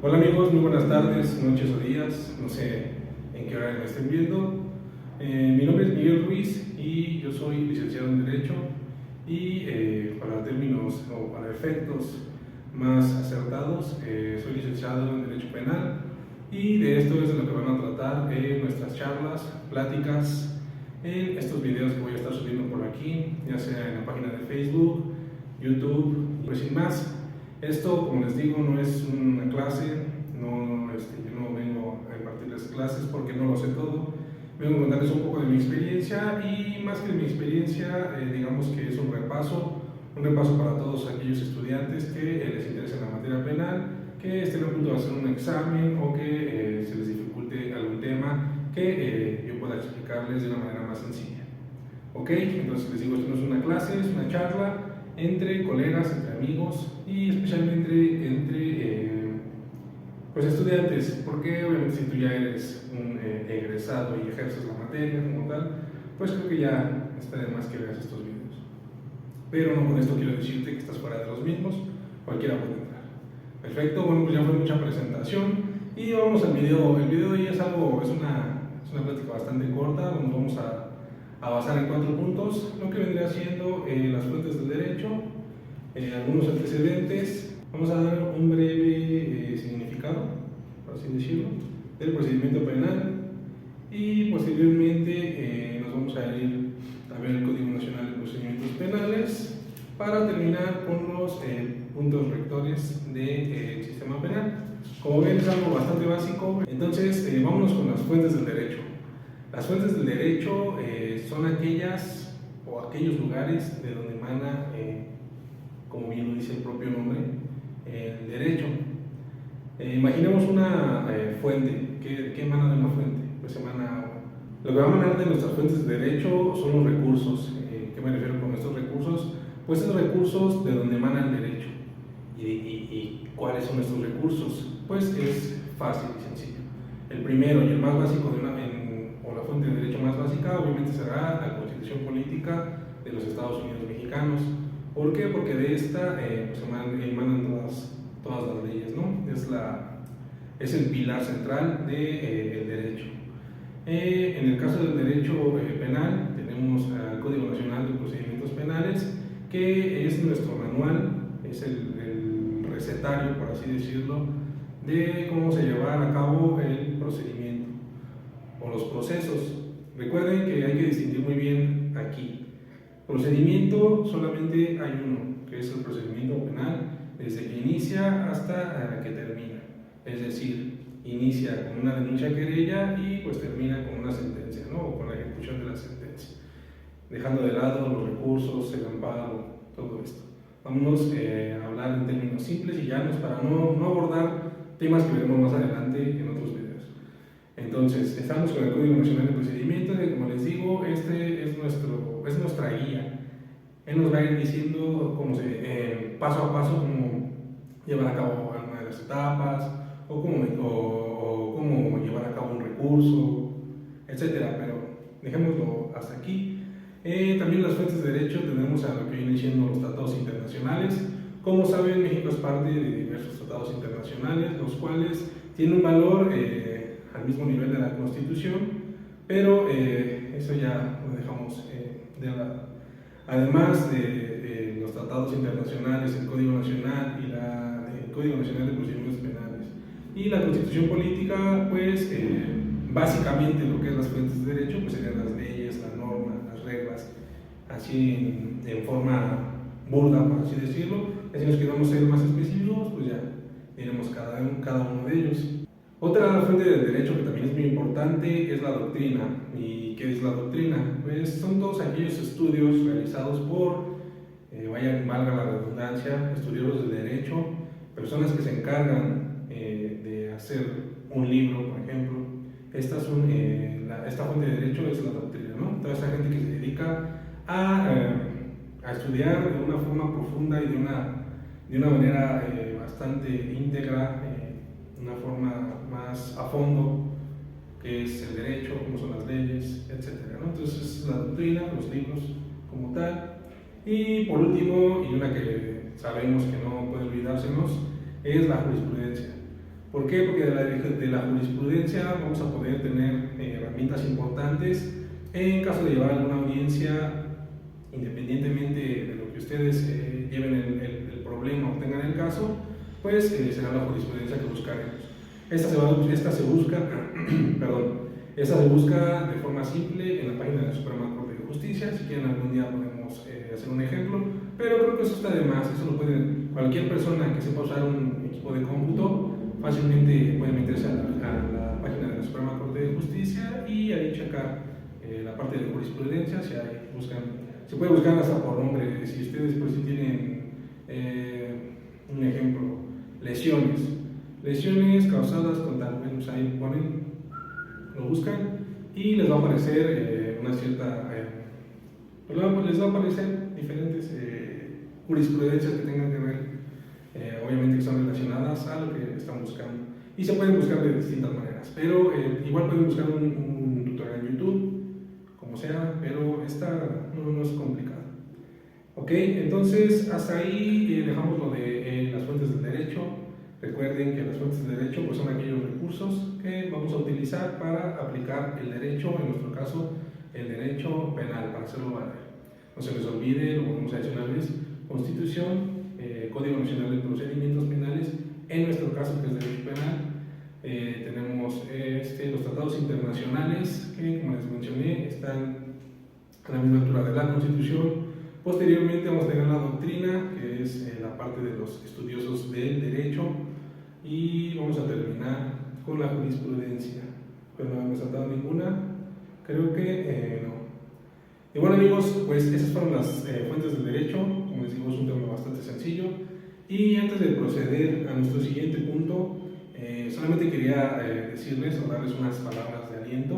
Hola amigos, muy buenas tardes, noches o días, no sé en qué hora me estén viendo. Mi nombre es Miguel Ruiz y yo soy licenciado en Derecho y para términos o para efectos más acertados, soy licenciado en Derecho Penal y de esto es de lo que van a tratar nuestras charlas, pláticas, en estos videos que voy a estar subiendo por aquí, ya sea en la página de Facebook, YouTube, pues sin más. Esto, como les digo, no es una clase, yo no vengo a impartirles clases porque no lo sé todo. Vengo a contarles un poco de mi experiencia y más que de mi experiencia, digamos que es un repaso para todos aquellos estudiantes que les interesa la materia penal, que estén a punto de hacer un examen o que se les dificulte algún tema que yo pueda explicarles de una manera más sencilla. ¿Ok? Entonces les digo, esto no es una clase, es una charla entre colegas, entre amigos y especialmente entre pues estudiantes, porque obviamente si tú ya eres un egresado y ejerces la materia como tal, pues creo que ya está de más que veas estos videos. Pero no con esto quiero decirte que estás fuera de los mismos, cualquiera puede entrar. Perfecto, bueno, pues ya fue mucha presentación y vamos al video. El video de hoy es una plática bastante corta, donde vamos a basar en 4 puntos, lo que vendría siendo las fuentes del derecho, algunos antecedentes, vamos a dar un breve significado, por así decirlo, del procedimiento penal y posteriormente nos vamos a ir a ver el Código Nacional de Procedimientos Penales para terminar con los puntos rectores del sistema penal. Como ven, es algo bastante básico, entonces vámonos con las fuentes del derecho. Las fuentes del derecho son aquellas o aquellos lugares de donde emana, como bien lo dice el propio nombre, el derecho. Imaginemos una fuente. ¿Qué emana de una fuente? Pues emana agua. Lo que va a emanar de nuestras fuentes de derecho son los recursos. ¿Qué me refiero con estos recursos? Pues esos recursos de donde emana el derecho. ¿Y cuáles son estos recursos? Pues es fácil y sencillo. El primero y el más básico o la fuente de derecho más básica obviamente será la Constitución Política de los Estados Unidos Mexicanos. ¿Por qué? Porque de esta pues emanan todas las leyes, ¿no? Es el pilar central del derecho. En el caso del derecho penal, tenemos el Código Nacional de Procedimientos Penales, que es nuestro manual, es el recetario, por así decirlo, de cómo se llevará a cabo el procedimiento o los procesos. Recuerden que hay que distinguir muy bien aquí. Procedimiento solamente hay uno, que es el procedimiento penal, desde que inicia hasta que termina. Es decir, inicia con una denuncia querella y pues termina con una sentencia, ¿no? O con la ejecución de la sentencia. Dejando de lado los recursos, el amparo, todo esto. Vámonos a hablar en términos simples y llanos para no abordar temas que veremos más adelante en otros videos. Entonces, estamos con el Código Nacional de Procedimientos, que como les digo, este es nuestra guía. Él nos va a ir diciendo paso a paso cómo llevar a cabo alguna de las etapas o cómo llevar a cabo un recurso, etcétera. Pero dejémoslo hasta aquí. También las fuentes de derecho tenemos a lo que vienen siendo los tratados internacionales. Como saben, México es parte de diversos tratados internacionales, los cuales tienen un valor al mismo nivel de la Constitución, pero eso ya lo dejamos de lado. Además de los tratados internacionales, el Código Nacional y el Código Nacional de Procedimientos Penales y la Constitución Política, pues básicamente lo que es las fuentes de derecho, pues serían las leyes, la norma, las reglas, así en forma burda, por así decirlo. Si nos queremos ser más específicos, pues ya diremos cada uno de ellos. Otra fuente del derecho que también es muy importante es la doctrina. ¿Y qué es la doctrina? Pues son todos aquellos estudios realizados por, valga la redundancia, estudiosos del derecho, personas que se encargan de hacer un libro, por ejemplo. Esta fuente de derecho es la doctrina, ¿no? Toda esa gente que se dedica a estudiar de una forma profunda y de una manera bastante íntegra, una forma más a fondo, que es el derecho, cómo son las leyes, etc., ¿no? Entonces, la doctrina, los libros como tal. Y por último, y una que sabemos que no puede olvidársenos, es la jurisprudencia. ¿Por qué? Porque de la jurisprudencia vamos a poder tener herramientas importantes en caso de llevar alguna audiencia, independientemente de lo que ustedes lleven el problema o tengan el caso, pues será la jurisprudencia que buscaremos. Esta se busca, esta se busca de forma simple en la página de la Suprema Corte de Justicia. Si quieren algún día podemos hacer un ejemplo, pero creo que eso está de más. Eso lo puede cualquier persona que sepa usar un equipo de cómputo fácilmente puede meterse a la página de la Suprema Corte de Justicia y ahí checar la parte de jurisprudencia. Si hay, se puede buscar hasta por nombre. Si ustedes pues si tienen un ejemplo, lesiones causadas con tal, bueno, pues ahí lo buscan y les va a aparecer una cierta les va a aparecer diferentes jurisprudencias que tengan que ver obviamente que son relacionadas a lo que están buscando y se pueden buscar de distintas maneras, pero igual pueden buscar un tutorial en YouTube, como sea, pero esta no es complicada. Ok, entonces hasta ahí dejamos lo de las fuentes del derecho. Recuerden que las fuentes del derecho pues, son aquellos recursos que vamos a utilizar para aplicar el derecho, en nuestro caso el derecho penal, para hacerlo valer. No se les olvide, lo volvemos a decir una vez, Constitución, Código Nacional de Procedimientos Penales, en nuestro caso que es derecho penal, tenemos los tratados internacionales que, como les mencioné, están a la misma altura de la Constitución. Posteriormente vamos a tener la doctrina, que es la parte de los estudiosos del derecho, y vamos a terminar con la jurisprudencia. Pero no hemos saltado ninguna, creo que no. Y bueno amigos, pues esas fueron las fuentes del derecho. Como les digo, es un tema bastante sencillo. Y antes de proceder a nuestro siguiente punto, solamente quería decirles o darles unas palabras de aliento.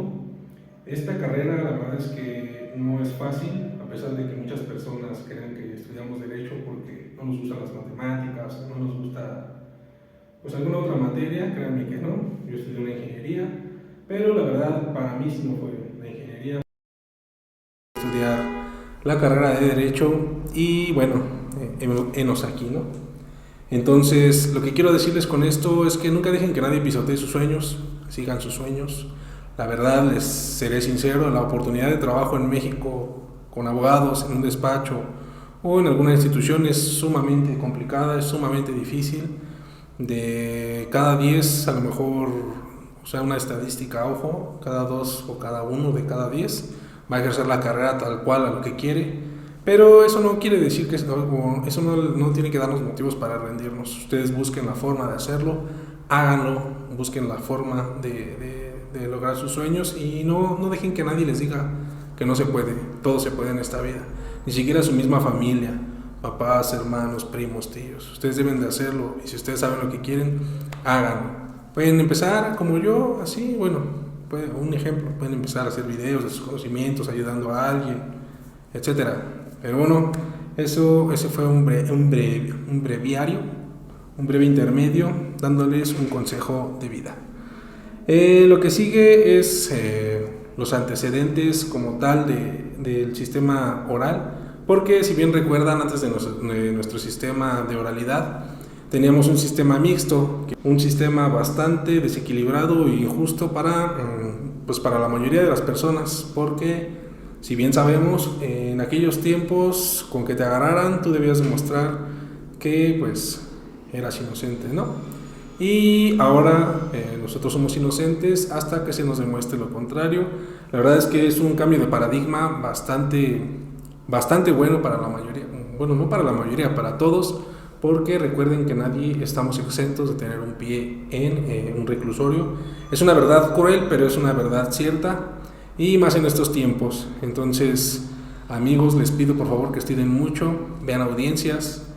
Esta carrera la verdad es que no es fácil, a pesar de que muchas personas crean que estudiamos derecho porque no nos gustan las matemáticas, no nos gusta pues alguna otra materia. Créanme que no, yo estudié una ingeniería, pero la verdad para mí sí no fue la ingeniería. Estudiar la carrera de derecho y bueno, enos aquí, ¿no? Entonces lo que quiero decirles con esto es que nunca dejen que nadie pisotee sus sueños, sigan sus sueños. La verdad, les seré sincero, la oportunidad de trabajo en México con abogados en un despacho o en alguna institución es sumamente complicada, es sumamente difícil. De cada 10, a lo mejor, o sea, una estadística, ojo, cada 2 o cada 1 de cada 10 va a ejercer la carrera tal cual a lo que quiere, pero eso no quiere decir que eso no tiene que darnos motivos para rendirnos. Ustedes busquen la forma de hacerlo, háganlo, busquen la forma de lograr sus sueños y no dejen que nadie les diga que no se puede. Todo se puede en esta vida, ni siquiera su misma familia, papás, hermanos, primos, tíos. Ustedes deben de hacerlo y si ustedes saben lo que quieren, háganlo. Pueden empezar como yo, así, bueno, un ejemplo, pueden empezar a hacer videos de sus conocimientos, ayudando a alguien, etcétera. Pero bueno, ese fue un breve intermedio, dándoles un consejo de vida. Lo que sigue es los antecedentes como tal del sistema oral, porque si bien recuerdan, antes de nuestro sistema de oralidad teníamos un sistema mixto, un sistema bastante desequilibrado e injusto para la mayoría de las personas, porque si bien sabemos, en aquellos tiempos con que te agarraran tú debías demostrar que pues eras inocente, ¿no? Y ahora nosotros somos inocentes hasta que se nos demuestre lo contrario. La verdad es que es un cambio de paradigma bastante bueno para la mayoría, bueno, no para la mayoría, para todos, porque recuerden que nadie estamos exentos de tener un pie en un reclusorio. Es una verdad cruel, pero es una verdad cierta, y más en estos tiempos. Entonces, amigos, les pido por favor que estudien mucho, vean audiencias.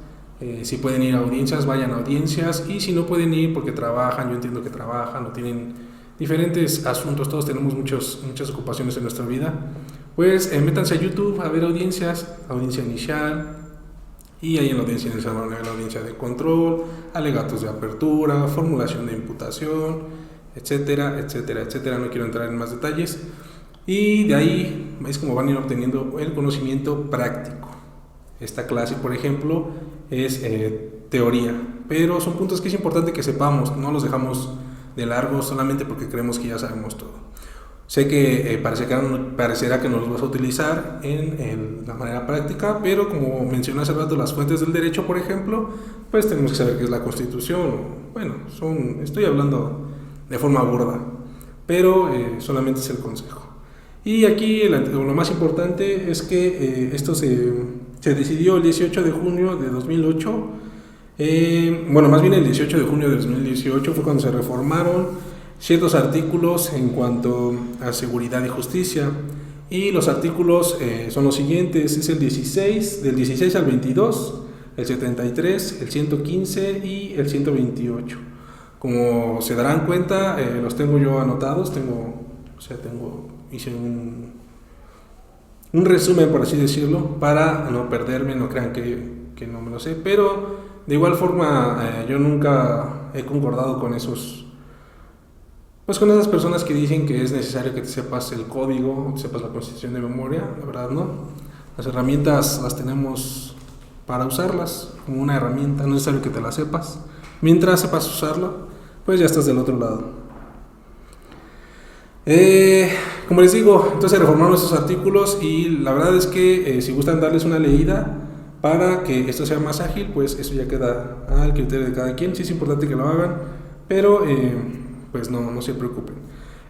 Si pueden ir a audiencias, vayan a audiencias, y si no pueden ir porque trabajan, yo entiendo que trabajan o tienen diferentes asuntos, todos tenemos muchas ocupaciones en nuestra vida, pues métanse a YouTube a ver audiencias, audiencia inicial, y ahí en la audiencia inicial van a ver la audiencia de control, alegatos de apertura, formulación de imputación, etcétera, etcétera, etcétera. No quiero entrar en más detalles, y de ahí es como van a ir obteniendo el conocimiento práctico. Esta clase, por ejemplo, es teoría, pero son puntos que es importante que sepamos, no los dejamos de largo solamente porque creemos que ya sabemos todo. Sé que parecerá que no los vas a utilizar en la manera práctica, pero como mencioné hace rato, las fuentes del derecho, por ejemplo, pues tenemos que saber qué es la Constitución. Bueno, estoy hablando de forma burda, pero solamente es el consejo. Y aquí lo más importante es que esto se decidió el 18 de junio de 2008. Bueno, más bien el 18 de junio de 2018 fue cuando se reformaron ciertos artículos en cuanto a seguridad y justicia, y los artículos son los siguientes: es el 16, del 16 al 22, el 73, el 115 y el 128. Como se darán cuenta, los tengo yo anotados, hice un resumen, por así decirlo, para no perderme, no crean que no me lo sé, pero de igual forma yo nunca he concordado con con esas personas que dicen que es necesario que te sepas el código, que sepas la Constitución de memoria. La verdad no. Las herramientas las tenemos para usarlas como una herramienta, no es necesario que te la sepas. Mientras sepas usarla, pues ya estás del otro lado. Como les digo, entonces reformaron esos artículos, y la verdad es que si gustan darles una leída para que esto sea más ágil, pues eso ya queda al criterio de cada quien. Sí es importante que lo hagan, pero pues no se preocupen.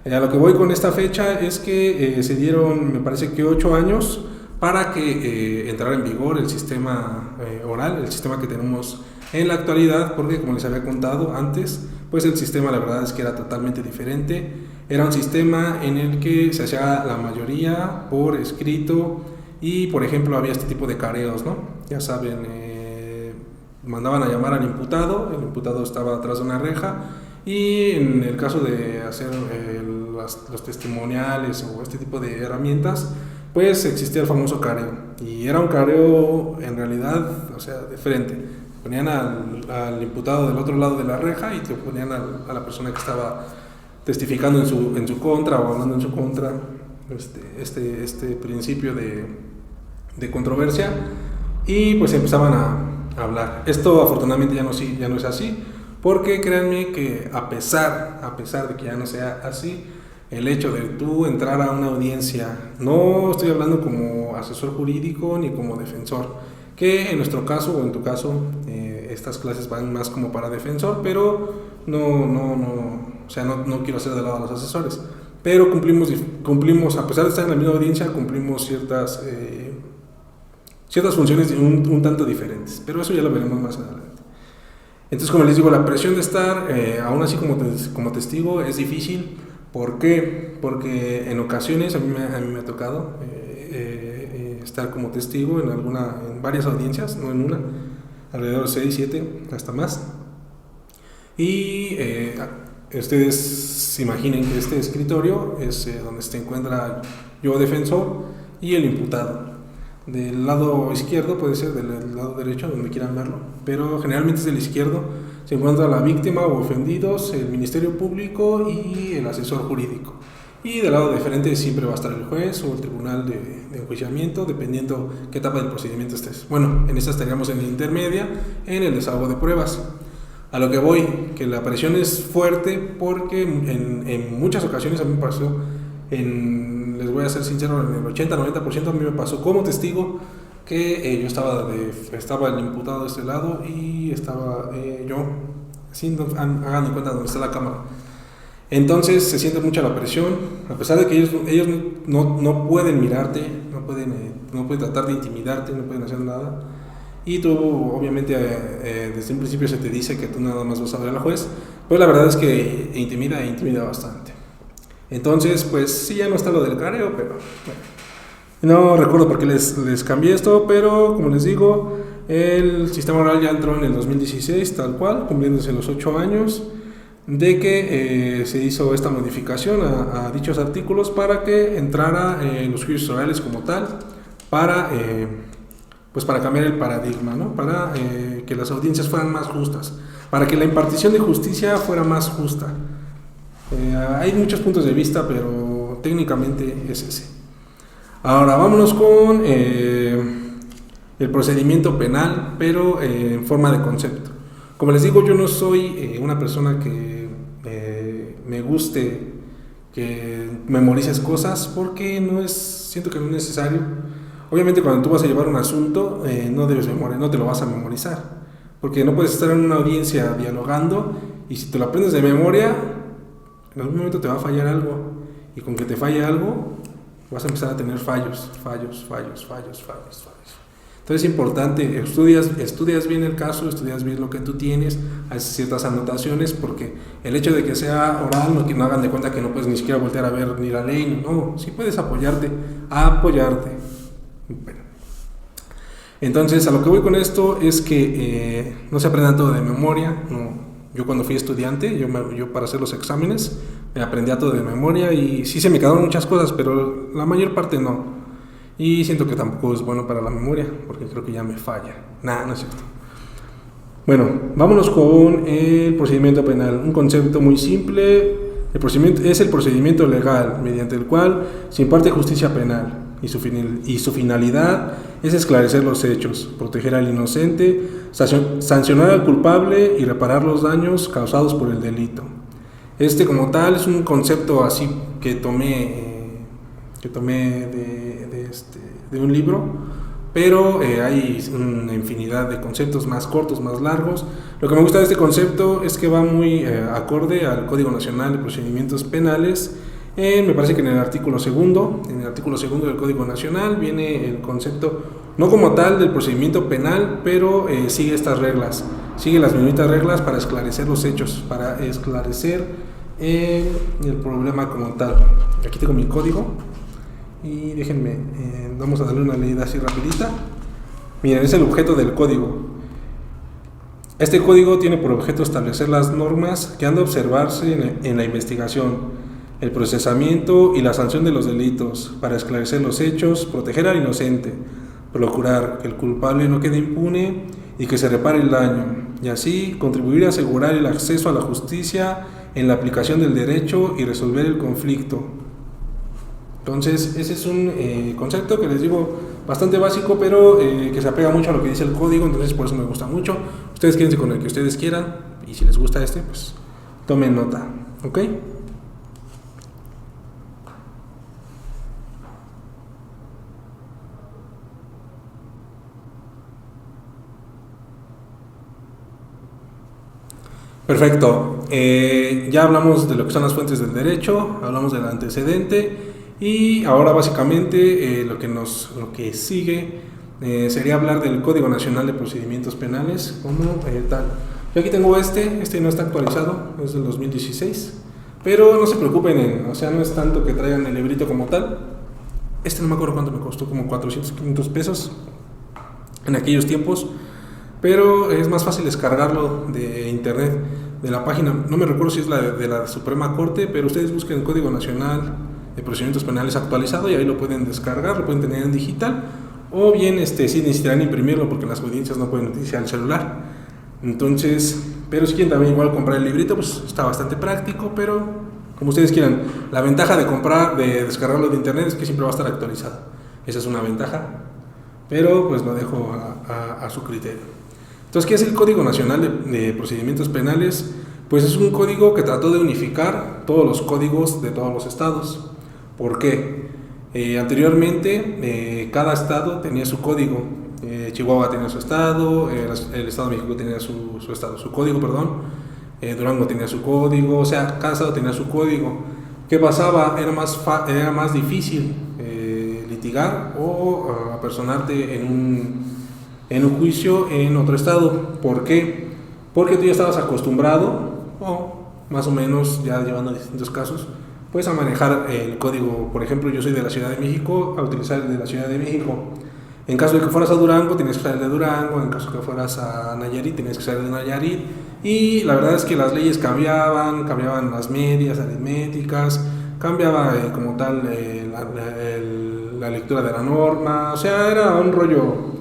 A lo que voy con esta fecha es que se dieron, me parece que 8 años para que entrara en vigor el sistema oral, el sistema que tenemos en la actualidad, porque como les había contado antes, pues el sistema la verdad es que era totalmente diferente. Era un sistema en el que se hacía la mayoría por escrito, y por ejemplo había este tipo de careos, ¿no? Ya saben, mandaban a llamar al imputado, el imputado estaba atrás de una reja, y en el caso de hacer los testimoniales o este tipo de herramientas, pues existía el famoso careo, y era un careo en realidad, o sea, de frente. Ponían al imputado del otro lado de la reja y te ponían a la persona que estaba testificando en su contra o hablando en su contra, este principio de controversia, y pues empezaban a hablar. Esto afortunadamente ya no es así, porque créanme que a pesar de que ya no sea así, el hecho de tú entrar a una audiencia, no estoy hablando como asesor jurídico ni como defensor, que en nuestro caso o en tu caso estas clases van más como para defensor, pero no quiero hacer de lado a los asesores, pero cumplimos, a pesar de estar en la misma audiencia, cumplimos ciertas funciones un tanto diferentes, pero eso ya lo veremos más adelante. Entonces, como les digo, la presión de estar aún así como testigo es difícil. ¿Por qué? Porque en ocasiones a mí me ha tocado estar como testigo en varias audiencias, no en una, alrededor de 6, 7, hasta más. Y ustedes imaginen que este escritorio es donde se encuentra yo, defensor, y el imputado. Del lado izquierdo, puede ser del lado derecho, donde quieran verlo, pero generalmente es del izquierdo. Se encuentra la víctima o ofendidos, el Ministerio Público y el asesor jurídico. Y del lado de frente siempre va a estar el juez o el tribunal de enjuiciamiento, dependiendo qué etapa del procedimiento estés. Bueno, en esta estaríamos en la intermedia, en el desahogo de pruebas. A lo que voy, que la presión es fuerte porque en muchas ocasiones a mí me pasó, les voy a ser sincero, en el 80-90% a mí me pasó como testigo que yo estaba el imputado de este lado y estaba yo, hagan de cuenta donde está la cámara. Entonces se siente mucha la presión, a pesar de que ellos no pueden mirarte, no pueden tratar de intimidarte, no pueden hacer nada. Y tú, obviamente, desde un principio se te dice que tú nada más vas a ver al juez, pero la verdad es que intimida bastante. Entonces, pues sí, ya no está lo del careo, pero bueno. No recuerdo por qué les cambié esto, pero como les digo, el sistema oral ya entró en el 2016, tal cual, cumpliéndose los 8 años de que se hizo esta modificación a dichos artículos para que entrara en los juicios orales como tal, para cambiar el paradigma, ¿no? Para que las audiencias fueran más justas, para que la impartición de justicia fuera más justa. Hay muchos puntos de vista, pero técnicamente es ese. Ahora vámonos con el procedimiento penal, pero en forma de concepto. Como les digo, yo no soy una persona que me guste que memorices cosas, porque siento que no es necesario. Obviamente cuando tú vas a llevar un asunto, no te lo vas a memorizar, porque no puedes estar en una audiencia dialogando y si te lo aprendes de memoria, en algún momento te va a fallar algo, y con que te falle algo, vas a empezar a tener fallos. Entonces es importante, estudias bien el caso, estudias bien lo que tú tienes, haces ciertas anotaciones, porque el hecho de que sea oral, que no hagan de cuenta que no puedes ni siquiera voltear a ver ni la ley, no, sí puedes apoyarte. Bueno. Entonces, a lo que voy con esto es que no se aprendan todo de memoria. No. Yo cuando fui estudiante, yo para hacer los exámenes, me aprendía todo de memoria y sí se me quedaron muchas cosas, pero la mayor parte no. Y siento que tampoco es bueno para la memoria, porque creo que ya me falla. No es cierto. Bueno, vámonos con el procedimiento penal. Un concepto muy simple. El procedimiento es el procedimiento legal mediante el cual se imparte justicia penal y su finalidad es esclarecer los hechos, proteger al inocente, sancionar al culpable y reparar los daños causados por el delito. Este como tal es un concepto así que tomé de un libro, pero hay una infinidad de conceptos más cortos, más largos. Lo que me gusta de este concepto es que va muy acorde al Código Nacional de Procedimientos Penales. Me parece que en el artículo segundo del Código Nacional viene el concepto, no como tal del procedimiento penal, pero sigue estas reglas, sigue las mismitas reglas para esclarecer los hechos, para esclarecer el problema como tal. Aquí tengo mi código y déjenme, vamos a darle una leída así rapidita. Miren, es el objeto del código. Este código tiene por objeto establecer las normas que han de observarse en la investigación, el procesamiento y la sanción de los delitos, para esclarecer los hechos, proteger al inocente, procurar que el culpable no quede impune y que se repare el daño, y así contribuir a asegurar el acceso a la justicia en la aplicación del derecho y resolver el conflicto. Entonces, ese es un concepto que les digo bastante básico, pero que se apega mucho a lo que dice el código, entonces por eso me gusta mucho. Ustedes quédense con el que ustedes quieran, y si les gusta pues tomen nota, ¿ok? Perfecto, ya hablamos de lo que son las fuentes del derecho, hablamos del antecedente y ahora básicamente lo que sigue sería hablar del Código Nacional de Procedimientos Penales como tal. Yo aquí tengo este no está actualizado, es del 2016, pero no se preocupen, no es tanto que traigan el librito como tal. No me acuerdo cuánto me costó, como 400, 500 pesos en aquellos tiempos, pero es más fácil descargarlo de internet, de la página, no me recuerdo si es la de la Suprema Corte, pero ustedes busquen el Código Nacional de Procedimientos Penales actualizado y ahí lo pueden descargar, lo pueden tener en digital, o bien sí necesitarán imprimirlo porque las audiencias no pueden utilizar el celular. Entonces, pero si quieren también igual comprar el librito, pues está bastante práctico, pero como ustedes quieran. La ventaja de descargarlo de internet es que siempre va a estar actualizado, esa es una ventaja, pero pues lo dejo a su criterio. Entonces, ¿qué es el Código Nacional de Procedimientos Penales? Pues es un código que trató de unificar todos los códigos de todos los estados. ¿Por qué? Anteriormente, cada estado tenía su código. Chihuahua tenía su estado, el Estado de México tenía su código, Durango tenía su código, o sea, cada estado tenía su código. ¿Qué pasaba? Era más difícil litigar o apersonarte en un juicio en otro estado. ¿Por qué? Porque tú ya estabas acostumbrado, o más o menos ya llevando distintos casos, pues a manejar el código. Por ejemplo, yo soy de la Ciudad de México, a utilizar el de la Ciudad de México. En caso de que fueras a Durango, tenías que usar el de Durango. En caso de que fueras a Nayarit, tenías que usar el de Nayarit. Y la verdad es que las leyes cambiaban las medias aritméticas, cambiaba como tal la lectura de la norma, o sea, era un rollo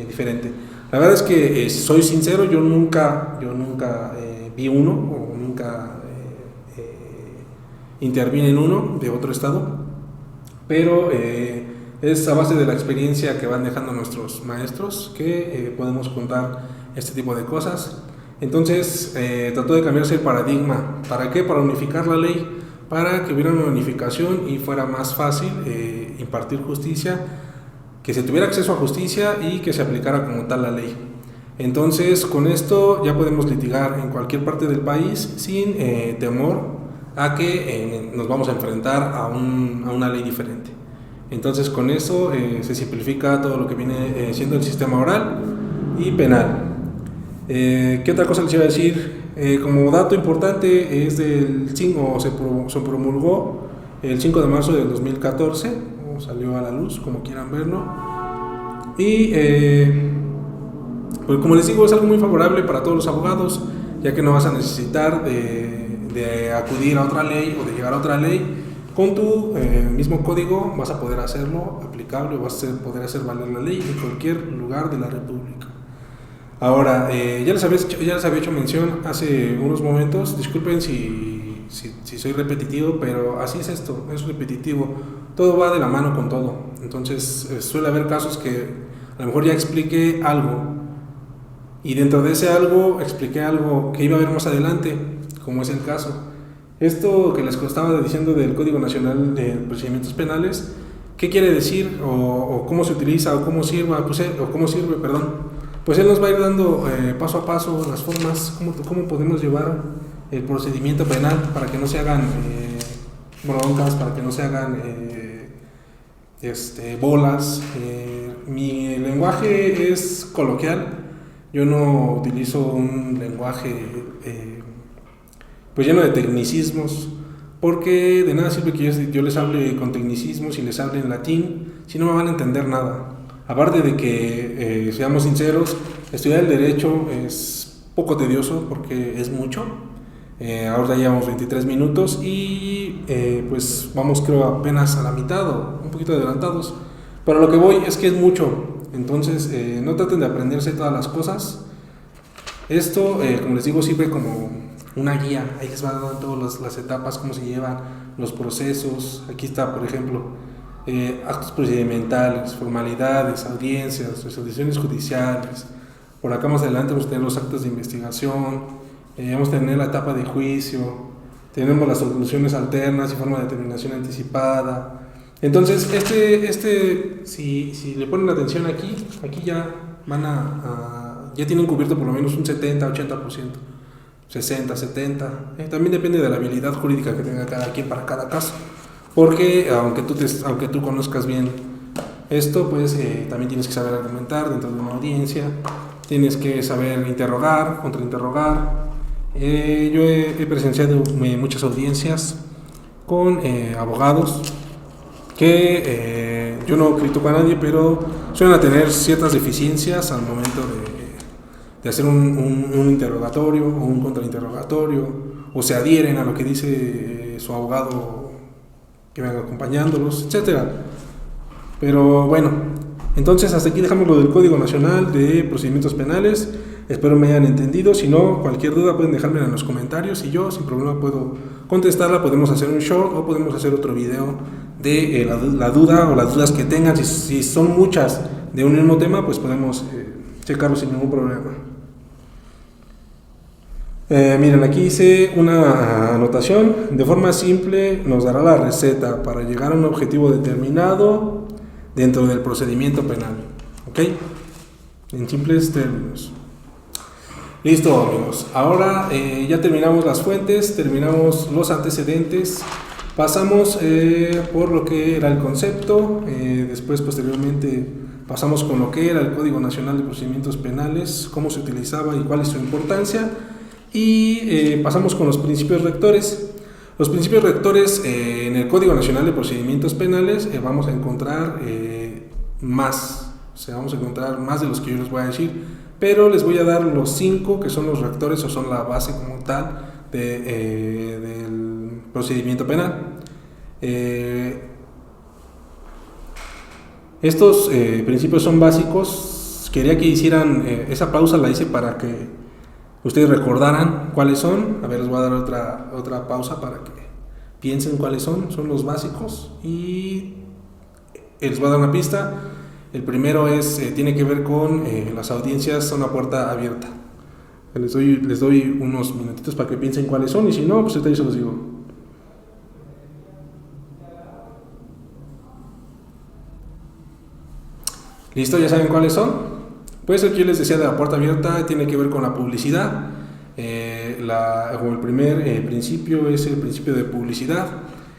diferente. La verdad es que soy sincero, yo nunca vi uno o nunca intervine en uno de otro estado, pero es a base de la experiencia que van dejando nuestros maestros que podemos contar este tipo de cosas. Entonces trató de cambiarse el paradigma. ¿Para qué? Para unificar la ley, para que hubiera una unificación y fuera más fácil impartir justicia, que se tuviera acceso a justicia y que se aplicara como tal la ley. Entonces con esto ya podemos litigar en cualquier parte del país sin temor a que nos vamos a enfrentar a una ley diferente. Entonces con eso se simplifica todo lo que viene siendo el sistema oral y penal. ¿Qué otra cosa les iba a decir? Como dato importante, es del 5, se promulgó el 5 de marzo del 2014, o salió a la luz, como quieran verlo. Y pues como les digo, es algo muy favorable para todos los abogados, ya que no vas a necesitar de acudir a otra ley o de llegar a otra ley. Con tu mismo código vas a poder hacerlo aplicable, vas a poder hacer valer la ley en cualquier lugar de la República. Ahora, ya les había hecho mención hace unos momentos, disculpen si soy repetitivo, pero así es esto, es repetitivo, todo va de la mano con todo. Entonces suele haber casos que a lo mejor ya expliqué algo y dentro de ese algo expliqué algo que iba a ver más adelante, como es el caso. Esto que les estaba diciendo del Código Nacional de Procedimientos Penales, ¿qué quiere decir? O cómo se utiliza, o cómo sirve, pues él nos va a ir dando paso a paso las formas, cómo podemos llevar el procedimiento penal para que no se hagan broncas, para que no se hagan bolas. Mi lenguaje es coloquial, yo no utilizo un lenguaje pues lleno de tecnicismos, porque de nada sirve que yo les hable con tecnicismos y les hable en latín si no me van a entender nada. Aparte de que, seamos sinceros, estudiar el derecho es poco tedioso porque es mucho. Ahora llevamos 23 minutos y pues vamos creo apenas a la mitad o un poquito adelantados. Pero lo que voy es que es mucho, entonces no traten de aprenderse todas las cosas. Esto, como les digo, sirve como una guía, ahí les va dando todas las etapas, cómo se llevan los procesos. Aquí está, por ejemplo, actos procedimentales, formalidades, audiencias, resoluciones judiciales. Por acá más adelante vamos a tener los actos de investigación, vamos a tener la etapa de juicio, tenemos las soluciones alternas y forma de determinación anticipada. Entonces, si le ponen atención aquí ya van ya tienen cubierto por lo menos un 70, 80%. 60, 70, también depende de la habilidad jurídica que tenga cada quien para cada caso, porque aunque tú conozcas bien esto, pues también tienes que saber argumentar dentro de una audiencia, tienes que saber interrogar, contrainterrogar. Yo he presenciado muchas audiencias con abogados que yo no critico a nadie, pero suelen tener ciertas deficiencias al momento de hacer un interrogatorio o un contrainterrogatorio, o se adhieren a lo que dice su abogado que venga acompañándolos, etcétera. Pero bueno, entonces hasta aquí dejamos lo del Código Nacional de Procedimientos Penales. Espero me hayan entendido. Si no, cualquier duda pueden dejármela en los comentarios y yo sin problema puedo contestarla. Podemos hacer un short o podemos hacer otro video de la duda o las dudas que tengan. Si son muchas de un mismo tema, pues podemos checarlo sin ningún problema. Miren, aquí hice una anotación. De forma simple nos dará la receta para llegar a un objetivo determinado dentro del procedimiento penal. ¿Ok? En simples términos. Listo, amigos. Ahora ya terminamos las fuentes, terminamos los antecedentes, pasamos por lo que era el concepto, después posteriormente pasamos con lo que era el Código Nacional de Procedimientos Penales, cómo se utilizaba y cuál es su importancia. Y pasamos con los principios rectores. Los principios rectores en el Código Nacional de Procedimientos Penales vamos a encontrar más, o sea, vamos a encontrar más de los que yo les voy a decir, pero les voy a dar los 5 que son los rectores o son la base como tal del procedimiento penal. Estos principios son básicos. Quería que hicieran esa pausa, la hice para que ustedes recordaran cuáles son. A ver, les voy a dar otra pausa para que piensen cuáles son los básicos y les voy a dar una pista. El primero tiene que ver con las audiencias a una puerta abierta. Les doy unos minutitos para que piensen cuáles son, y si no, pues ahorita yo se los digo. ¿Listo? ¿Ya saben cuáles son? Pues el que yo les decía de la puerta abierta tiene que ver con la publicidad. El primer principio es el principio de publicidad.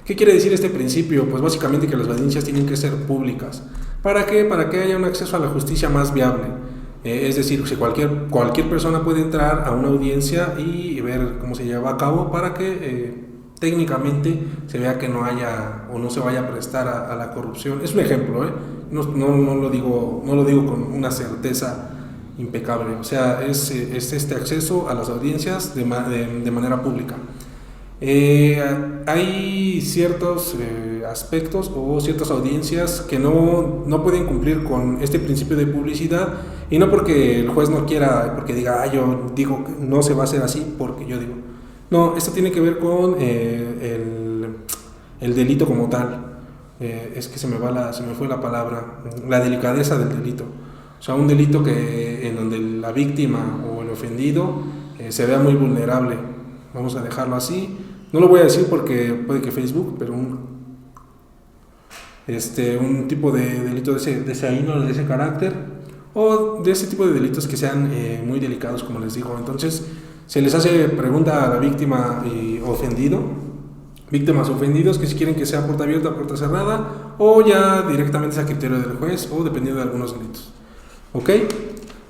¿Qué quiere decir este principio? Pues básicamente que las audiencias tienen que ser públicas. ¿Para qué? Para que haya un acceso a la justicia más viable. Es decir, que cualquier persona puede entrar a una audiencia y ver cómo se lleva a cabo para que técnicamente se vea que no haya o no se vaya a prestar a la corrupción. Es un ejemplo, no lo digo con una certeza impecable. O sea, es este acceso a las audiencias de manera pública. Hay ciertos aspectos o ciertas audiencias que no pueden cumplir con este principio de publicidad, y no porque el juez no quiera, porque diga, yo digo que no se va a hacer así porque yo digo. No, esto tiene que ver con el delito como tal. Es que se me fue la palabra, la delicadeza del delito. O sea, un delito en donde la víctima o el ofendido se vea muy vulnerable. Vamos a dejarlo así. No lo voy a decir porque puede que Facebook, pero un tipo de delito de ese índole, de ese carácter, o de ese tipo de delitos que sean muy delicados, como les digo. Entonces, se les hace pregunta a la víctima y ofendido, víctimas ofendidos, que si quieren que sea puerta abierta o puerta cerrada, o ya directamente es a criterio del juez, o dependiendo de algunos delitos. ¿Ok?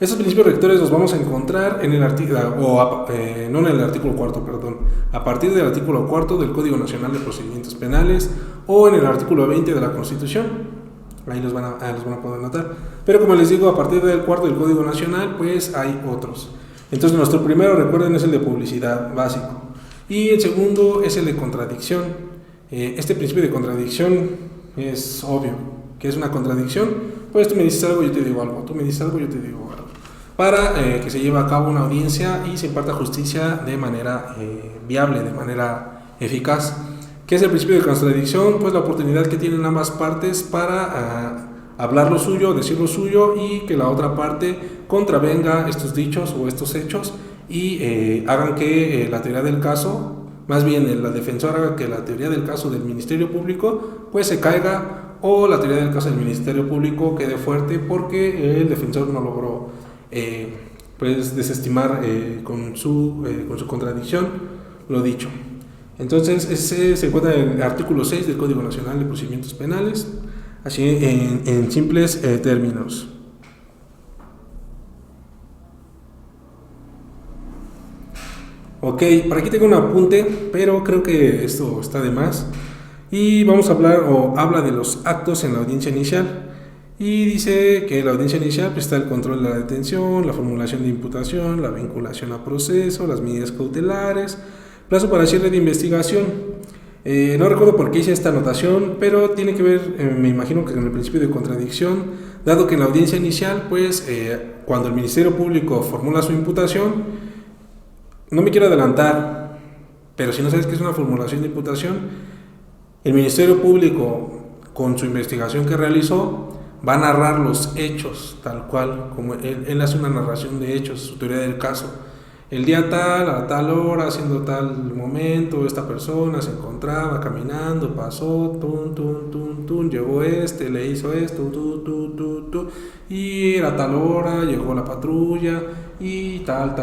Estos principios rectores los vamos a encontrar en el artículo, no en el artículo 4, perdón, a partir del artículo 4 del Código Nacional de Procedimientos Penales, o en el artículo 20 de la Constitución. Ahí los van a poder notar. Pero como les digo, a partir del 4 del Código Nacional, pues hay otros. Entonces nuestro primero, recuerden, es el de publicidad básico. Y el segundo es el de contradicción. Este principio de contradicción es obvio. ¿Qué es una contradicción? Pues tú me dices algo, yo te digo algo. Tú me dices algo, yo te digo algo. Para que se lleve a cabo una audiencia y se imparta justicia de manera viable, de manera eficaz. ¿Qué es el principio de contradicción? Pues la oportunidad que tienen ambas partes para hablar lo suyo, decir lo suyo, y que la otra parte contravenga estos dichos o estos hechos y hagan que la teoría del caso, más bien la defensora haga que la teoría del caso del Ministerio Público pues se caiga, o la teoría del caso del Ministerio Público quede fuerte porque el defensor no logró pues desestimar con su contradicción lo dicho. Entonces ese se encuentra en el artículo 6 del Código Nacional de Procedimientos Penales, así en simples términos. Ok, por aquí tengo un apunte, pero creo que esto está de más. Y vamos a habla de los actos en la audiencia inicial. Y dice que en la audiencia inicial pues, está el control de la detención, la formulación de imputación, la vinculación a proceso, las medidas cautelares, plazo para cierre de investigación. No recuerdo por qué hice esta anotación, pero tiene que ver, me imagino que con el principio de contradicción, dado que en la audiencia inicial, pues, cuando el Ministerio Público formula su imputación, no me quiero adelantar, pero si no sabes qué es una formulación de imputación, el Ministerio Público, con su investigación que realizó, va a narrar los hechos, tal cual, como él hace una narración de hechos, su teoría del caso. El día tal, a tal hora, haciendo tal momento, esta persona se encontraba caminando, pasó, llegó le hizo esto, y era tal hora, llegó la patrulla, y tal,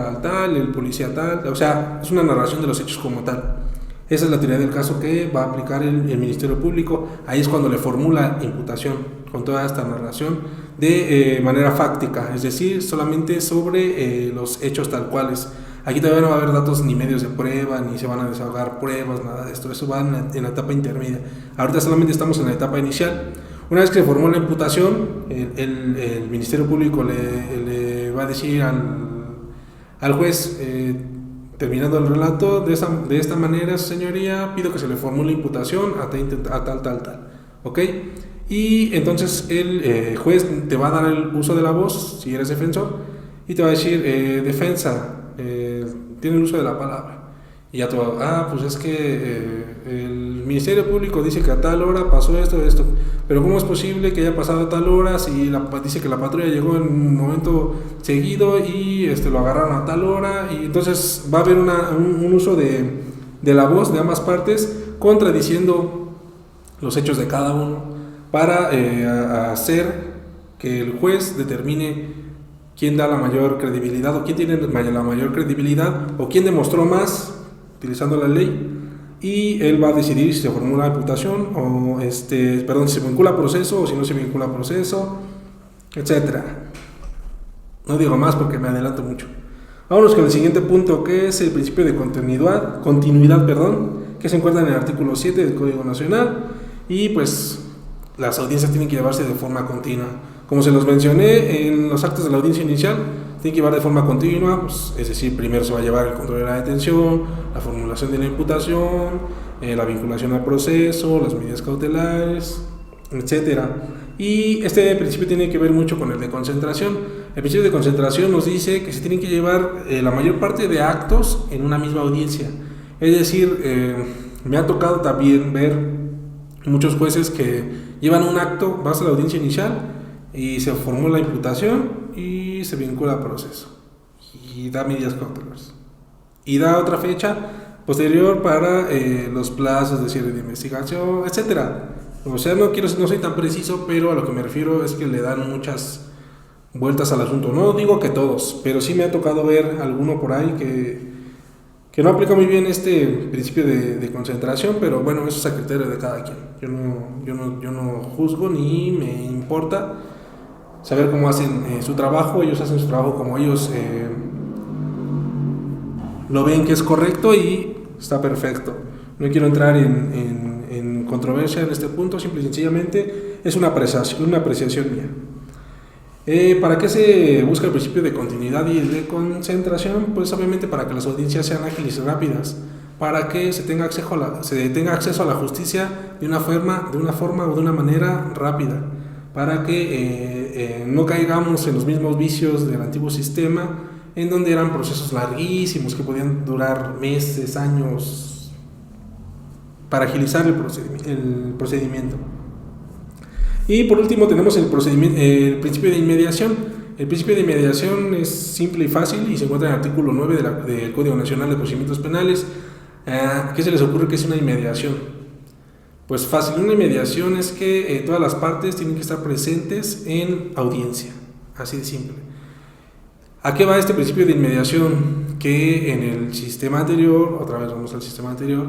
el policía tal, o sea, es una narración de los hechos como tal. Esa es la teoría del caso que va a aplicar el Ministerio Público. Ahí es cuando le formula imputación, con toda esta narración de manera fáctica, es decir, solamente sobre los hechos tal cuales. Aquí todavía no va a haber datos ni medios de prueba, ni se van a desahogar pruebas, nada de esto. Eso va en la etapa intermedia. Ahorita solamente estamos en la etapa inicial. Una vez que se formó la imputación, el Ministerio Público le va a decir al juez, terminando el relato, de esta manera, señoría, pido que se le formule imputación a tal. ¿Ok? Y entonces el juez te va a dar el uso de la voz, si eres defensor, y te va a decir, defensa, tiene el uso de la palabra. Y ya tú, pues es que el Ministerio Público dice que a tal hora pasó esto, pero ¿cómo es posible que haya pasado a tal hora si dice que la patrulla llegó en un momento seguido y lo agarraron a tal hora? Y entonces va a haber un uso de la voz de ambas partes contradiciendo los hechos de cada uno para hacer que el juez determine quién da la mayor credibilidad o quién tiene la mayor credibilidad o quién demostró más utilizando la ley, y él va a decidir si se formula imputación o si se vincula proceso o si no se vincula proceso, etcétera. No digo más porque me adelanto mucho. Vámonos con el siguiente punto, que es el principio de continuidad, que se encuentra en el artículo 7 del Código Nacional, y pues las audiencias tienen que llevarse de forma continua. Como se los mencioné en los actos de la audiencia inicial, tiene que llevar de forma continua, pues, es decir, primero se va a llevar el control de la detención, la formulación de la imputación, la vinculación al proceso, las medidas cautelares, etcétera. Y este principio tiene que ver mucho con el de concentración. El principio de concentración nos dice que se tienen que llevar la mayor parte de actos en una misma audiencia. Es decir, me ha tocado también ver muchos jueces que llevan un acto, vas a la audiencia inicial y se formula la imputación y se vincula al proceso y da medidas cautelares y da otra fecha posterior para los plazos de cierre de investigación, etcétera. O sea, no soy tan preciso, pero a lo que me refiero es que le dan muchas vueltas al asunto. No digo que todos, pero sí me ha tocado ver alguno por ahí que no aplica muy bien este principio de concentración, pero bueno, eso es a criterio de cada quien. Yo no juzgo ni me importa saber cómo hacen su trabajo. Ellos hacen su trabajo como ellos lo ven que es correcto y está perfecto. No quiero entrar en controversia en este punto, simple y sencillamente es una apreciación mía. ¿Para qué se busca el principio de continuidad y de concentración? Pues obviamente para que las audiencias sean ágiles y rápidas, para que se tenga acceso a la justicia de una forma o de una manera rápida, para que no caigamos en los mismos vicios del antiguo sistema, en donde eran procesos larguísimos que podían durar meses, años, para agilizar el procedimiento. Y por último tenemos el principio de inmediación. El principio de inmediación es simple y fácil y se encuentra en el artículo 9 del Código Nacional de Procedimientos Penales. ¿Qué se les ocurre que es una inmediación? Pues fácil, una inmediación es que todas las partes tienen que estar presentes en audiencia, así de simple. ¿A qué va este principio de inmediación? Que en el sistema anterior, otra vez vamos al sistema anterior,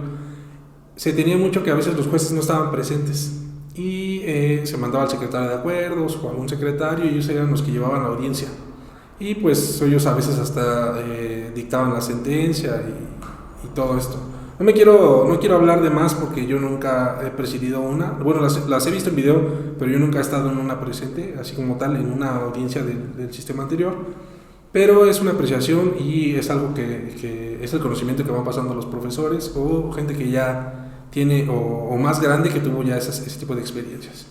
se tenía mucho que a veces los jueces no estaban presentes y se mandaba al secretario de acuerdos o algún secretario y ellos eran los que llevaban la audiencia. Y pues ellos a veces hasta dictaban la sentencia y todo esto. No quiero hablar de más porque yo nunca he presidido una. Bueno, las he visto en video, pero yo nunca he estado en una presente, así como tal, en una audiencia del sistema anterior. Pero es una apreciación y es algo que es el conocimiento que van pasando los profesores o gente que ya tiene o más grande que tuvo ya ese tipo de experiencias.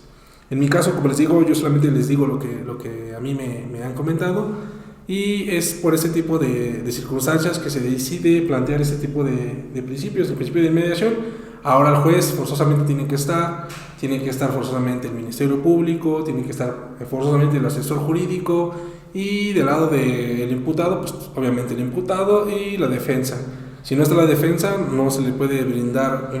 En mi caso, como les digo, yo solamente les digo lo que a mí me han comentado, y es por ese tipo de circunstancias que se decide plantear este tipo de principios, el principio de inmediación. Ahora el juez forzosamente tiene que estar forzosamente el Ministerio Público, tiene que estar forzosamente el asesor jurídico, y del lado del imputado, pues obviamente el imputado y la defensa. Si no está la defensa, no se le puede brindar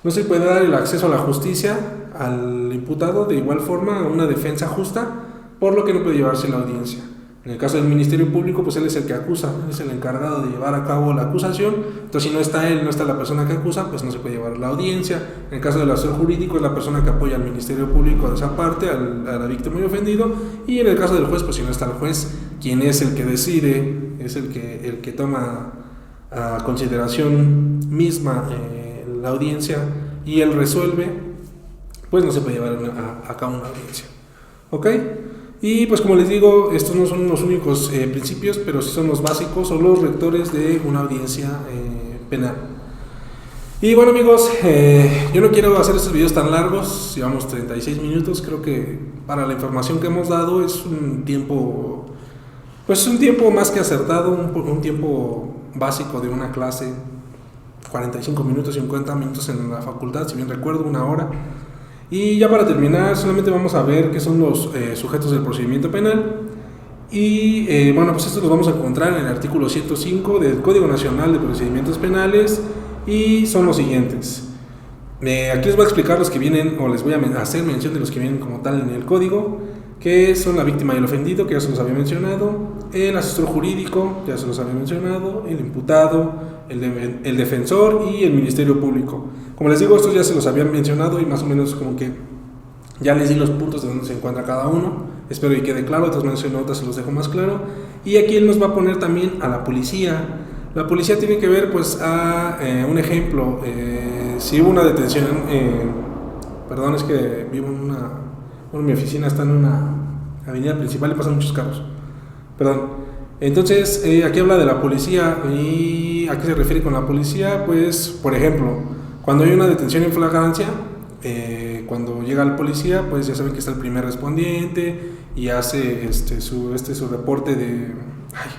no se le puede dar el acceso a la justicia al imputado, de igual forma a una defensa justa, por lo que no puede llevarse la audiencia. En el caso del Ministerio Público, pues él es el que acusa, él es el encargado de llevar a cabo la acusación. Entonces, si no está él, no está la persona que acusa, pues no se puede llevar la audiencia. En el caso del asesor jurídico, es la persona que apoya al Ministerio Público de esa parte, a la víctima y ofendido. Y en el caso del juez, pues si no está el juez, quien es el que decide, es el que toma a consideración misma la audiencia y él resuelve, pues no se puede llevar a cabo una audiencia. ¿Ok? Y pues como les digo, estos no son los únicos principios, pero sí son los básicos o los rectores de una audiencia penal. Y bueno amigos, yo no quiero hacer estos videos tan largos, llevamos 36 minutos, creo que para la información que hemos dado es un tiempo más que acertado, un tiempo básico de una clase, 45 minutos, 50 minutos en la facultad, si bien recuerdo, una hora. Y ya para terminar, solamente vamos a ver qué son los sujetos del procedimiento penal. Y bueno, pues esto lo vamos a encontrar en el artículo 105 del Código Nacional de Procedimientos Penales y son los siguientes. Aquí les voy a explicar los que vienen, o les voy a hacer mención de los que vienen como tal en el código, que son la víctima y el ofendido, que ya se los había mencionado, el asesor jurídico, ya se los había mencionado, el imputado, el defensor y el Ministerio Público. Como les digo, estos ya se los habían mencionado y más o menos como que ya les di los puntos de donde se encuentra cada uno. Espero que quede claro, de todas maneras en notas se los dejo más claro. Y aquí él nos va a poner también a la policía. La policía tiene que ver, pues, a un ejemplo, si hubo una detención, perdón, es que vivo en una, bueno, mi oficina está en una avenida principal y pasan muchos carros, perdón. Entonces, aquí habla de la policía. ¿Y a qué se refiere con la policía? Pues, por ejemplo, cuando hay una detención en flagrancia, cuando llega el policía, pues ya saben que está el primer respondiente y hace su reporte de... Ay,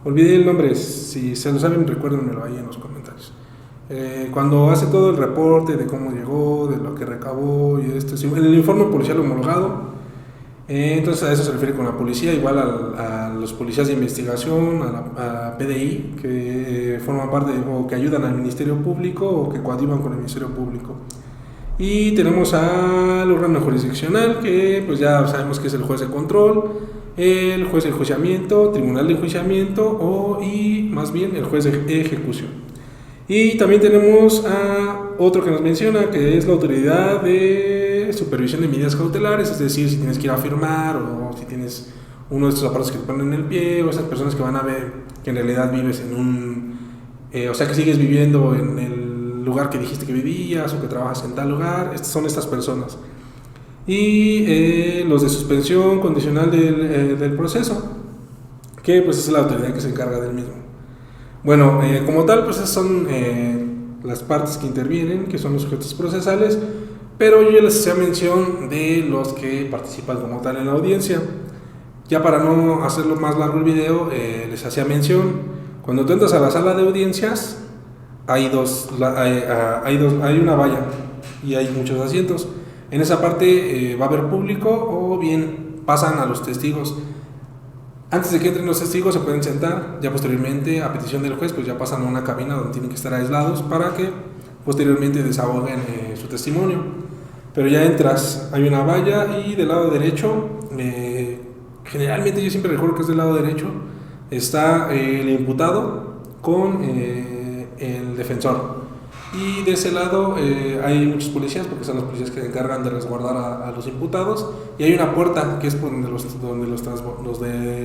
olvidé el nombre, si se lo saben recuérdenmelo ahí en los comentarios. Cuando hace todo el reporte de cómo llegó, de lo que recabó y el informe policial homologado, entonces a eso se refiere con la policía, igual a los policías de investigación, a PDI, que forman parte o que ayudan al Ministerio Público o que coadyuvan con el Ministerio Público. Y tenemos al órgano jurisdiccional, que pues ya sabemos que es el juez de control, el juez de enjuiciamiento, tribunal de enjuiciamiento y más bien el juez de ejecución. Y también tenemos a otro que nos menciona, que es la autoridad de supervisión de medidas cautelares, es decir, si tienes que ir a firmar o si tienes uno de estos aparatos que te ponen en el pie, o esas personas que van a ver que en realidad vives en un... o sea que sigues viviendo en el lugar que dijiste que vivías o que trabajas en tal lugar. Son estas personas. Y los de suspensión condicional del proceso, que pues es la autoridad que se encarga del mismo. Bueno, como tal, pues esas son las partes que intervienen, que son los sujetos procesales, pero yo ya les hacía mención de los que participan como tal en la audiencia. Ya para no hacerlo más largo el video, les hacía mención, cuando tú entras a la sala de audiencias, hay una valla y hay muchos asientos. En esa parte va a haber público o bien pasan a los testigos. Antes de que entren los testigos se pueden sentar, ya posteriormente a petición del juez pues ya pasan a una cabina donde tienen que estar aislados para que posteriormente desahoguen su testimonio. Pero ya entras, hay una valla y del lado derecho, generalmente yo siempre recuerdo que es del lado derecho, está el imputado con el defensor. Y de ese lado hay muchos policías, porque son los policías que se encargan de resguardar a los imputados. Y hay una puerta que es por donde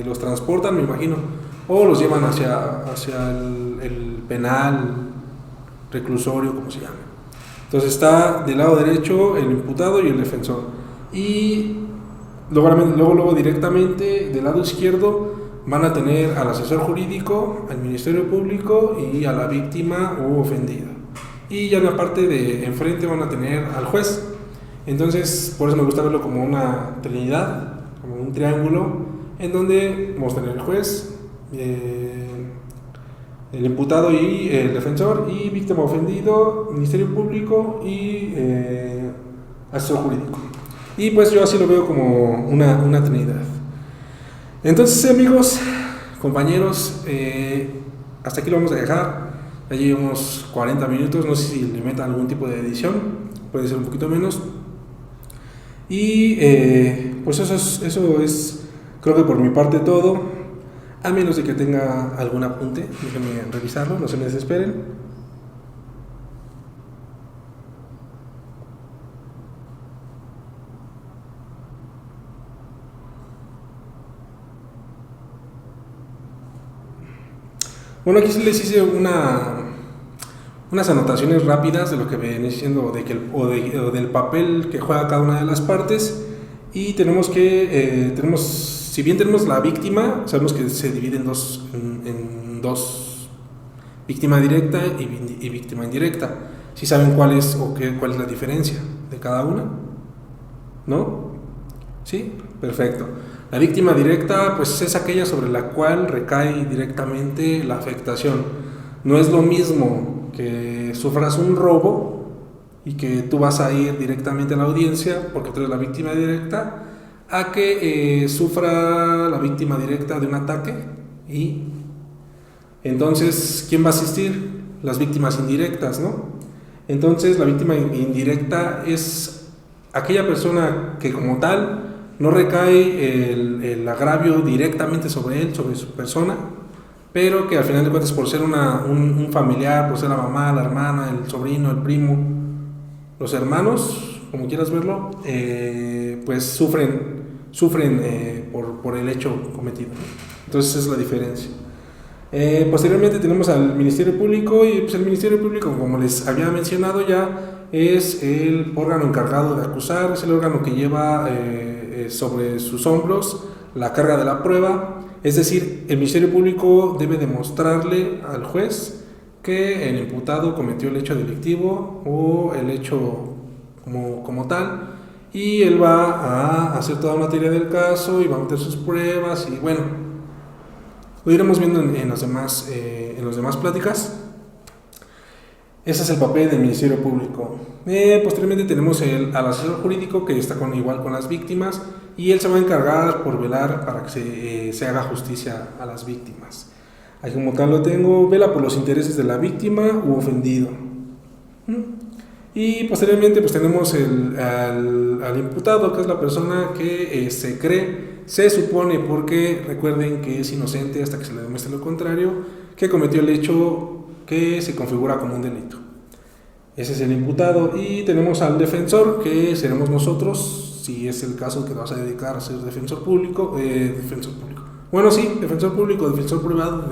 los transportan, me imagino, o los llevan hacia el penal, reclusorio, como se llama. Entonces está del lado derecho el imputado y el defensor. Y luego directamente del lado izquierdo van a tener al asesor jurídico, al Ministerio Público y a la víctima u ofendida. Y ya en la parte de enfrente van a tener al juez. Entonces, por eso me gusta verlo como una trinidad, como un triángulo, en donde vamos a tener el juez, el imputado y el defensor, y víctima ofendido, Ministerio Público y asesor jurídico. Y pues yo así lo veo como una trinidad. Entonces, amigos, compañeros, hasta aquí lo vamos a dejar. Ya llevamos 40 minutos, no sé si le metan algún tipo de edición, puede ser un poquito menos. Y pues eso es, creo que por mi parte todo, a menos de que tenga algún apunte, déjenme revisarlo, no se me desesperen. Bueno, aquí les hice unas anotaciones rápidas de lo que venía diciendo o del papel que juega cada una de las partes. Y tenemos si bien tenemos la víctima, sabemos que se divide en dos, víctima directa y víctima indirecta. ¿Sí saben cuál es la diferencia de cada una? ¿No? ¿Sí? Perfecto. La víctima directa pues es aquella sobre la cual recae directamente la afectación. No es lo mismo que sufras un robo y que tú vas a ir directamente a la audiencia porque tú eres la víctima directa, a que sufra la víctima directa de un ataque. Y entonces, ¿quién va a asistir? Las víctimas indirectas, ¿no? Entonces, la víctima indirecta es aquella persona que como tal no recae el agravio directamente sobre él, sobre su persona, pero que al final de cuentas, por ser un familiar, por ser la mamá, la hermana, el sobrino, el primo, los hermanos, como quieras verlo, pues sufren por el hecho cometido. Entonces esa es la diferencia. Posteriormente tenemos al Ministerio Público, y pues el Ministerio Público, como les había mencionado ya, es el órgano encargado de acusar, es el órgano que lleva sobre sus hombros la carga de la prueba. Es decir, el Ministerio Público debe demostrarle al juez que el imputado cometió el hecho delictivo o el hecho como tal, y él va a hacer toda la materia del caso y va a meter sus pruebas, y bueno, lo iremos viendo en las demás pláticas. Ese es el papel del Ministerio Público. Posteriormente tenemos al asesor jurídico, que está igual con las víctimas, y él se va a encargar por velar para que se haga justicia a las víctimas. Ahí como tal lo tengo: vela por los intereses de la víctima u ofendido. Y posteriormente pues tenemos al imputado, que es la persona que se supone, porque recuerden que es inocente hasta que se le demuestre lo contrario, que cometió el hecho que se configura como un delito. Ese es el imputado. Y tenemos al defensor, que seremos nosotros, si es el caso que te vas a dedicar a ser defensor público. Bueno, sí, defensor público, defensor privado,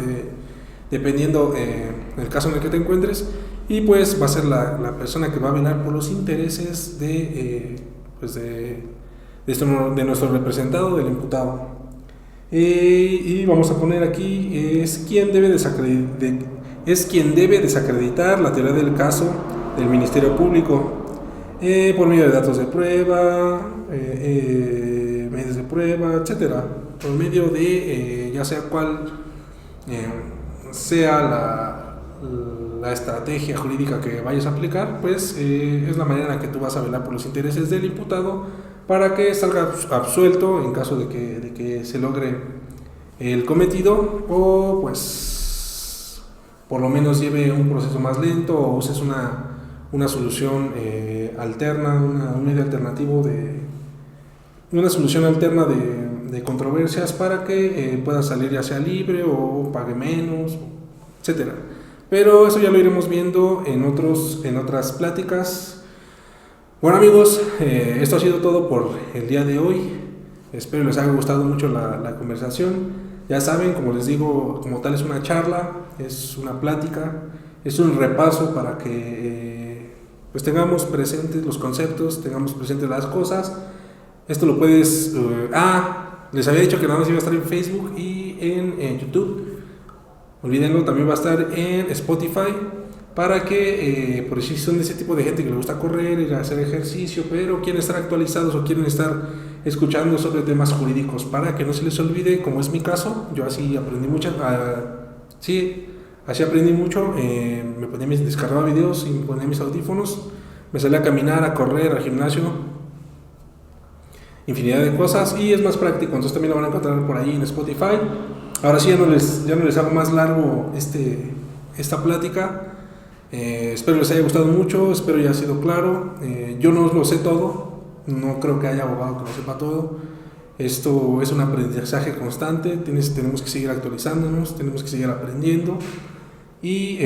dependiendo del caso en el que te encuentres. Y pues va a ser la persona que va a velar por los intereses de nuestro representado, del imputado. Y vamos a poner aquí: es quien debe desacreditar la teoría del caso del Ministerio Público por medio de datos de prueba, medios de prueba, etcétera, por medio de ya sea cual sea la estrategia jurídica que vayas a aplicar, pues es la manera en la que tú vas a velar por los intereses del imputado para que salga absuelto en caso de que se logre el cometido, o pues por lo menos lleve un proceso más lento, o uses una solución alterna, un medio alternativo una solución alterna de controversias, para que pueda salir ya sea libre o pague menos, etcétera. Pero eso ya lo iremos viendo en otras pláticas. Bueno, amigos, esto ha sido todo por el día de hoy. Espero les haya gustado mucho la conversación. Ya saben, como les digo, como tal es una charla, es una plática, es un repaso para que pues tengamos presentes los conceptos, tengamos presentes las cosas. Esto lo puedes... les había dicho que nada más iba a estar en Facebook y en YouTube. Olvídenlo, también va a estar en Spotify, para que, por si son de ese tipo de gente que le gusta correr, ir a hacer ejercicio, pero quieren estar actualizados o quieren estar escuchando sobre temas jurídicos, para que no se les olvide, como es mi caso. Yo así aprendí mucho, descargaba videos y me ponía mis audífonos, me salía a caminar, a correr, al gimnasio, infinidad de cosas, y es más práctico. Entonces también lo van a encontrar por ahí en Spotify. Ahora sí, ya no les hago más largo esta plática. Espero les haya gustado mucho, espero haya sido claro. Yo no lo sé todo, no creo que haya abogado que lo sepa todo. Esto es un aprendizaje constante, tenemos que seguir actualizándonos, tenemos que seguir aprendiendo. Y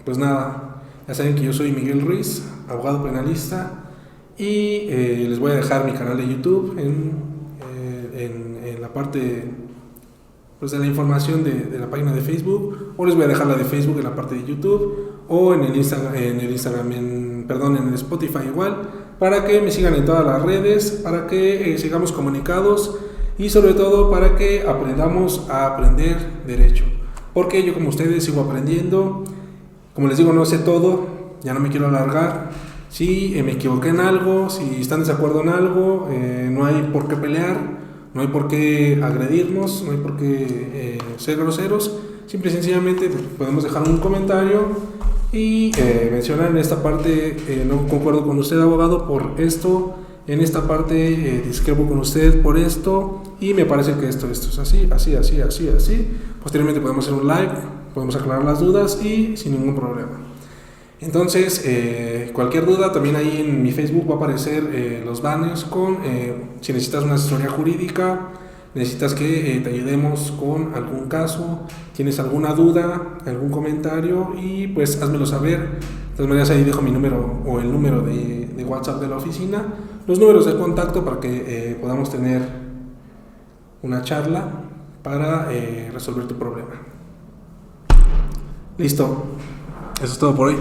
pues nada, ya saben que yo soy Miguel Ruiz, abogado penalista, y les voy a dejar mi canal de YouTube en la parte pues de la información de la página de Facebook, o les voy a dejar la de Facebook en la parte de YouTube, o en el Spotify igual, para que me sigan en todas las redes, para que sigamos comunicados, y sobre todo para que aprendamos a aprender derecho, porque yo, como ustedes, sigo aprendiendo. Como les digo, no sé todo, ya no me quiero alargar. Si me equivoqué en algo, si están de desacuerdo en algo, no hay por qué pelear, No hay por qué agredirnos, no hay por qué ser groseros. Simple y sencillamente podemos dejar un comentario y mencionar en esta parte, no concuerdo con usted, abogado, por esto. En esta parte discrepo con usted por esto y me parece que esto es así. Posteriormente podemos hacer un live, podemos aclarar las dudas y sin ningún problema. Entonces, cualquier duda, también ahí en mi Facebook va a aparecer los banners con si necesitas una asesoría jurídica, necesitas que te ayudemos con algún caso, tienes alguna duda, algún comentario y pues házmelo saber. De todas maneras ahí dejo mi número o el número de WhatsApp de la oficina, los números de contacto para que podamos tener una charla para resolver tu problema. Listo, eso es todo por hoy.